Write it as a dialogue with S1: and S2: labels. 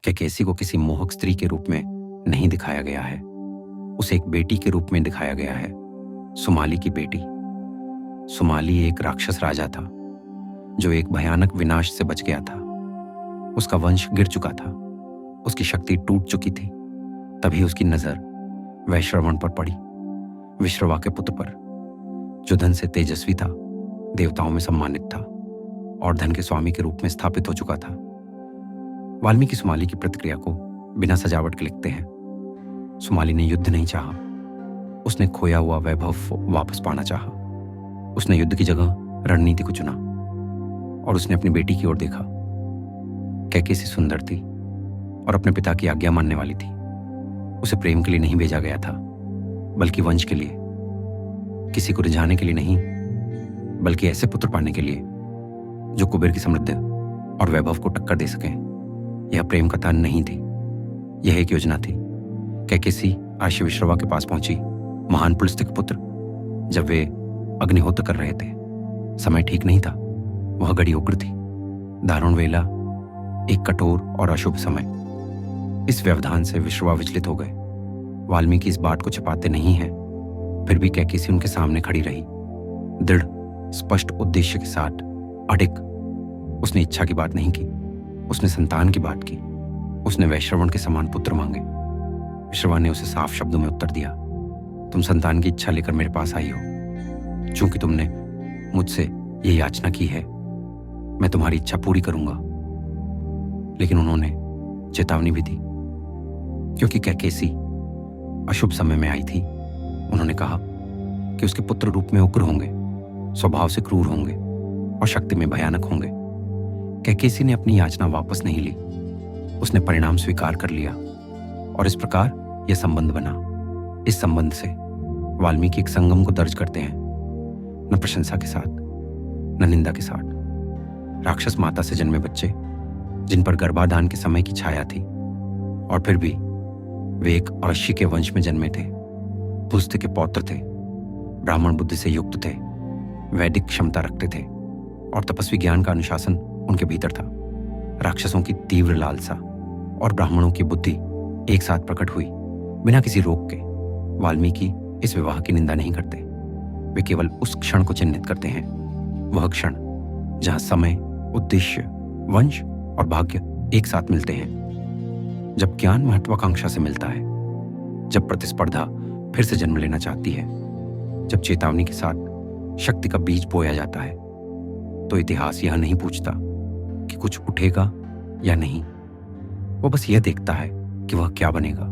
S1: कैकेसी को किसी मोहक स्त्री के रूप में नहीं दिखाया गया है, उसे एक बेटी के रूप में दिखाया गया है, सुमाली की बेटी। सुमाली एक राक्षस राजा था जो एक भयानक विनाश से बच गया था। उसका वंश गिर चुका था, उसकी शक्ति टूट चुकी थी। तभी उसकी नजर वैश्रवण पर पड़ी, विश्रवा के पुत्र पर, जो धन से तेजस्वी था, देवताओं में सम्मानित था और धन के स्वामी के रूप में स्थापित हो चुका था। वाल्मीकि सुमाली की प्रतिक्रिया को बिना सजावट के लिखते हैं। सुमाली ने युद्ध नहीं चाहा, उसने खोया हुआ वैभव वापस पाना चाहा। उसने युद्ध की जगह रणनीति को चुना और उसने अपनी बेटी की ओर देखा। कैकेसी सुंदर थी और अपने पिता की आज्ञा मानने वाली थी। उसे प्रेम के लिए नहीं भेजा गया था, बल्कि वंश के लिए। किसी को रिझाने के लिए नहीं, बल्कि ऐसे पुत्र पाने के लिए जो कुबेर की समृद्धि और वैभव को टक्कर दे सकें। यह प्रेम कथा नहीं थी, यह एक योजना थी। कैकेसी आशी विश्रवा के पास पहुंची, महान पुलस्त्य के पुत्र, जब वे अग्निहोत्र कर रहे थे। समय ठीक नहीं था, वह घड़ी उग्र थी, दारुण वेला, एक कठोर और अशुभ समय। इस व्यवधान से विश्रवा विचलित हो गए। वाल्मीकि इस बात को छिपाते नहीं हैं, फिर भी कैकेसी उनके सामने खड़ी रही, दृढ़ स्पष्ट उद्देश्य के साथ, अडिग। उसने इच्छा की बात नहीं की, उसने संतान की बात की। उसने वैश्रवण के समान पुत्र मांगे। विश्रवा ने उसे साफ शब्दों में उत्तर दिया, तुम संतान की इच्छा लेकर मेरे पास आई हो। चूंकि तुमने मुझसे ये याचना की है, मैं तुम्हारी इच्छा पूरी करूंगा। लेकिन उन्होंने चेतावनी भी दी, क्योंकि कैकेसी अशुभ समय में आई थी। उन्होंने कहा कि उसके पुत्र रूप में उग्र होंगे, स्वभाव से क्रूर होंगे और शक्ति में भयानक होंगे। कैकेसी ने अपनी याचना वापस नहीं ली, उसने परिणाम स्वीकार कर लिया और इस प्रकार यह संबंध बना। इस संबंध से वाल्मीकि एक संगम को दर्ज करते हैं, न प्रशंसा के साथ, न निंदा के साथ। राक्षस माता से जन्मे बच्चे, जिन पर गर्भाधान के समय की छाया थी, और फिर भी वे एक अवश्य के वंश में जन्मे थे, पुलस्त्य के पौत्र थे, ब्राह्मण बुद्धि से युक्त थे, वैदिक क्षमता रखते थे और तपस्वी ज्ञान का अनुशासन उनके भीतर था। राक्षसों की तीव्र लालसा और ब्राह्मणों की बुद्धि एक साथ प्रकट हुई, बिना किसी रोक के। वाल्मीकि इस विवाह की निंदा नहीं करते, वे केवल उस क्षण को चिन्हित करते हैं, वह क्षण जहां समय, उद्देश्य, वंश और भाग्य एक साथ मिलते हैं। जब ज्ञान महत्वाकांक्षा से मिलता है, जब प्रतिस्पर्धा फिर से जन्म लेना चाहती है, जब चेतावनी के साथ शक्ति का बीज बोया जाता है, तो इतिहास यह नहीं पूछता कि कुछ उठेगा या नहीं। वो बस यह देखता है कि वह क्या बनेगा।